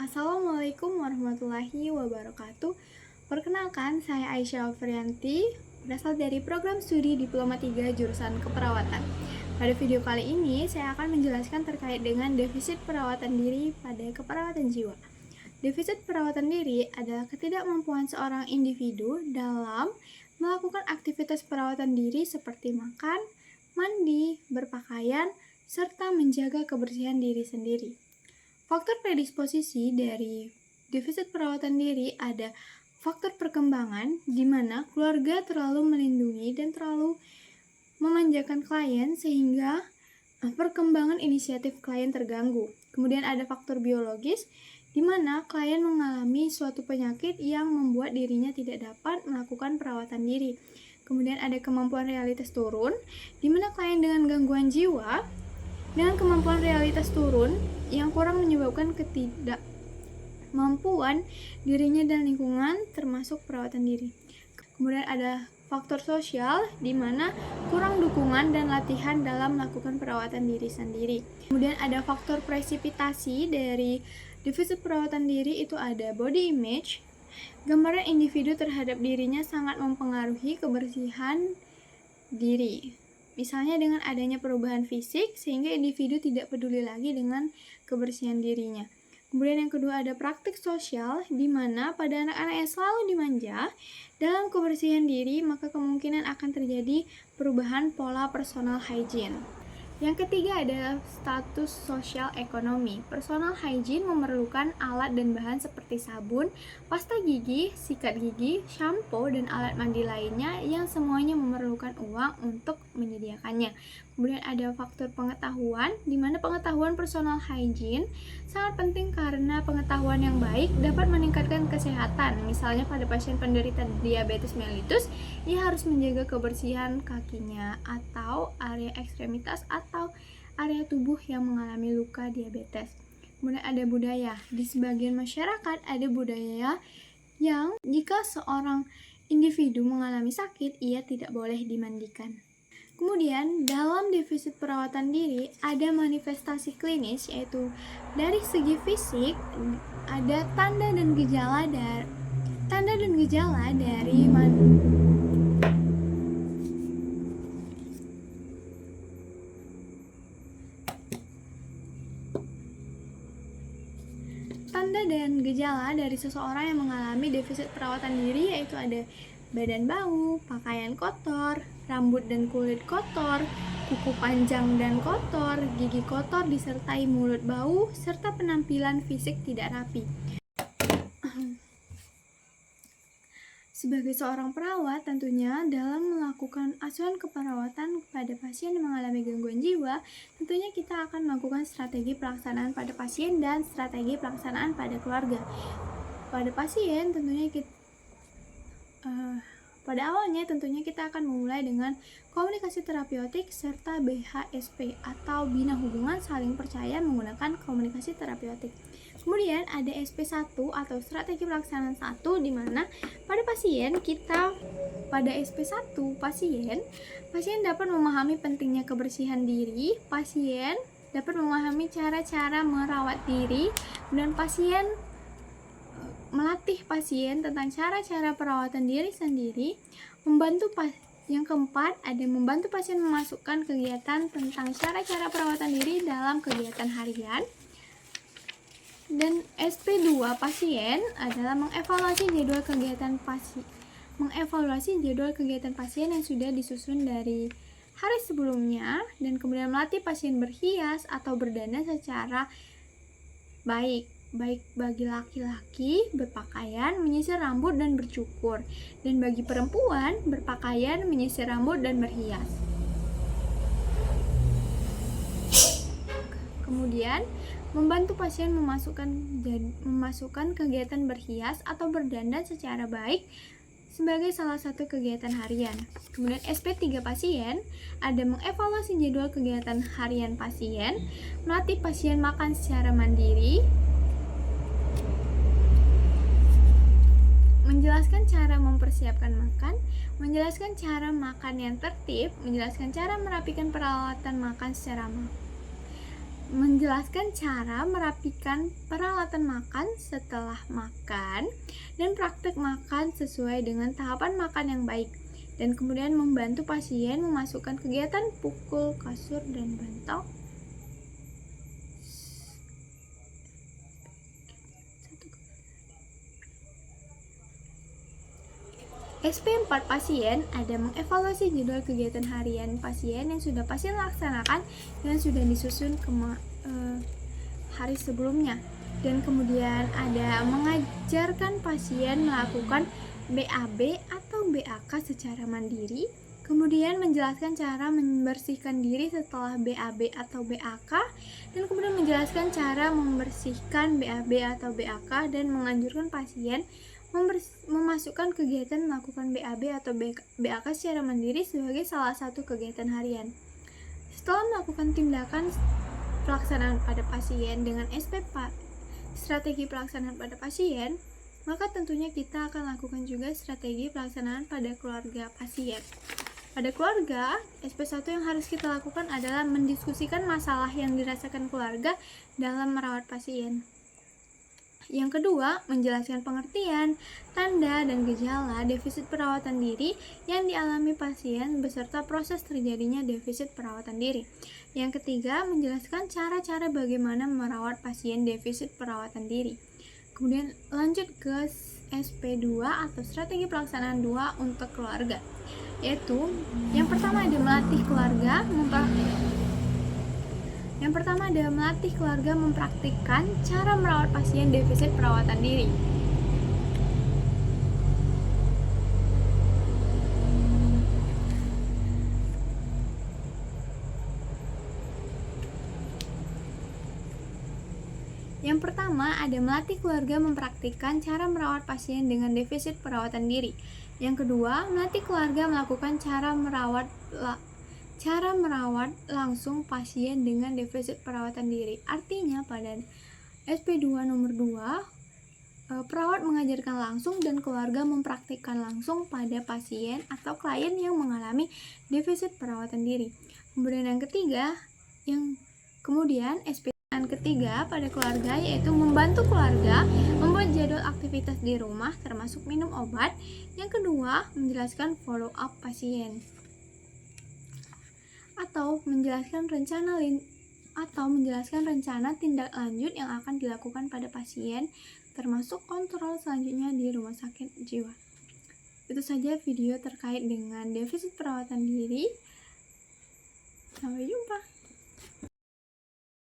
Assalamualaikum warahmatullahi wabarakatuh. Perkenalkan, saya Aisyah Alfrianti, berasal dari program studi Diploma 3 jurusan Keperawatan. Pada video kali ini, saya akan menjelaskan terkait dengan defisit perawatan diri pada keperawatan jiwa. Defisit perawatan diri adalah ketidakmampuan seorang individu dalam melakukan aktivitas perawatan diri seperti makan, mandi, berpakaian, serta menjaga kebersihan diri sendiri. Faktor predisposisi dari defisit perawatan diri ada faktor perkembangan, di mana keluarga terlalu melindungi dan terlalu memanjakan klien sehingga perkembangan inisiatif klien terganggu. Kemudian ada faktor biologis, di mana klien mengalami suatu penyakit yang membuat dirinya tidak dapat melakukan perawatan diri. Kemudian ada kemampuan realitas turun, di mana klien dengan gangguan jiwa dengan kemampuan realitas turun yang kurang menyebabkan ketidakmampuan dirinya dan lingkungan termasuk perawatan diri. Kemudian ada faktor sosial di mana kurang dukungan dan latihan dalam melakukan perawatan diri sendiri. Kemudian ada faktor presipitasi dari defisit perawatan diri, itu ada body image. Gambaran individu terhadap dirinya sangat mempengaruhi kebersihan diri. Misalnya dengan adanya perubahan fisik sehingga individu tidak peduli lagi dengan kebersihan dirinya. Kemudian yang kedua ada praktik sosial, di mana pada anak-anak yang selalu dimanja dalam kebersihan diri, maka kemungkinan akan terjadi perubahan pola personal hygiene. Yang ketiga adalah status sosial ekonomi. Personal hygiene memerlukan alat dan bahan seperti sabun, pasta gigi, sikat gigi, shampoo, dan alat mandi lainnya yang semuanya memerlukan uang untuk menyediakannya. Kemudian ada faktor pengetahuan, di mana pengetahuan personal hygiene sangat penting karena pengetahuan yang baik dapat meningkatkan kesehatan. Misalnya pada pasien penderita diabetes mellitus, ia harus menjaga kebersihan kakinya atau area ekstremitas atau area tubuh yang mengalami luka diabetes. Kemudian ada budaya. Di sebagian masyarakat ada budaya yang jika seorang individu mengalami sakit, ia tidak boleh dimandikan. Kemudian dalam defisit perawatan diri ada manifestasi klinis, yaitu dari segi fisik ada tanda dan gejala dari tanda dan gejala dari seseorang yang mengalami defisit perawatan diri, yaitu ada badan bau, pakaian kotor, rambut dan kulit kotor, kuku panjang dan kotor, gigi kotor disertai mulut bau, serta penampilan fisik tidak rapi. Sebagai seorang perawat, tentunya dalam melakukan asuhan keperawatan kepada pasien yang mengalami gangguan jiwa, tentunya kita akan melakukan strategi pelaksanaan pada pasien dan strategi pelaksanaan pada keluarga. Pada pasien, pada awalnya tentunya kita akan memulai dengan komunikasi terapeutik serta BHSP atau Bina Hubungan Saling Percaya menggunakan komunikasi terapeutik. Kemudian ada SP1 atau strategi pelaksanaan 1, di mana pada SP1 pasien dapat memahami pentingnya kebersihan diri, pasien dapat memahami cara-cara merawat diri, dan pasien melatih pasien tentang cara-cara perawatan diri sendiri. Yang keempat ada membantu pasien memasukkan kegiatan tentang cara-cara perawatan diri dalam kegiatan harian. Dan SP2 pasien adalah mengevaluasi jadwal kegiatan pasien yang sudah disusun dari hari sebelumnya, dan kemudian melatih pasien berhias atau berdandan secara baik bagi laki-laki berpakaian, menyisir rambut dan bercukur, dan bagi perempuan berpakaian, menyisir rambut dan berhias. Kemudian membantu pasien memasukkan kegiatan berhias atau berdandan secara baik sebagai salah satu kegiatan harian. Kemudian SP3 pasien ada mengevaluasi jadwal kegiatan harian pasien, melatih pasien makan secara mandiri, menjelaskan cara mempersiapkan makan, menjelaskan cara makan yang tertib, menjelaskan cara merapikan peralatan makan secara menjelaskan cara merapikan peralatan makan setelah makan dan praktek makan sesuai dengan tahapan makan yang baik, dan kemudian membantu pasien memasukkan kegiatan pukul, kasur, dan bantal. SP4 pasien ada mengevaluasi jadwal kegiatan harian pasien yang sudah pasien laksanakan dan sudah disusun ke hari sebelumnya, dan kemudian ada mengajarkan pasien melakukan BAB atau BAK secara mandiri, kemudian menjelaskan cara membersihkan diri setelah BAB atau BAK, dan kemudian menjelaskan cara membersihkan BAB atau BAK, dan menganjurkan pasien memasukkan kegiatan melakukan BAB atau BAK secara mandiri sebagai salah satu kegiatan harian. Setelah melakukan tindakan pelaksanaan pada pasien dengan SP4, strategi pelaksanaan pada pasien, maka tentunya kita akan lakukan juga strategi pelaksanaan pada keluarga pasien. Pada keluarga, SP1 yang harus kita lakukan adalah mendiskusikan masalah yang dirasakan keluarga dalam merawat pasien. Yang kedua, menjelaskan pengertian, tanda, dan gejala defisit perawatan diri yang dialami pasien beserta proses terjadinya defisit perawatan diri. Yang ketiga, menjelaskan cara-cara bagaimana merawat pasien defisit perawatan diri. Kemudian lanjut ke SP2 atau strategi pelaksanaan 2 untuk keluarga, yaitu yang pertama ada melatih keluarga mempraktikkan cara merawat pasien defisit perawatan diri. Yang pertama ada melatih keluarga mempraktikkan cara merawat pasien dengan defisit perawatan diri. Yang kedua, melatih keluarga melakukan cara merawat langsung pasien dengan defisit perawatan diri. Artinya pada SP2 nomor 2, perawat mengajarkan langsung dan keluarga mempraktikkan langsung pada pasien atau klien yang mengalami defisit perawatan diri. Kemudian yang ketiga, SP ketiga pada keluarga yaitu membantu keluarga membuat jadwal aktivitas di rumah termasuk minum obat. Yang kedua, menjelaskan follow up pasien atau menjelaskan rencana tindak lanjut yang akan dilakukan pada pasien termasuk kontrol selanjutnya di rumah sakit jiwa. Itu saja video terkait dengan defisit perawatan diri. Sampai jumpa.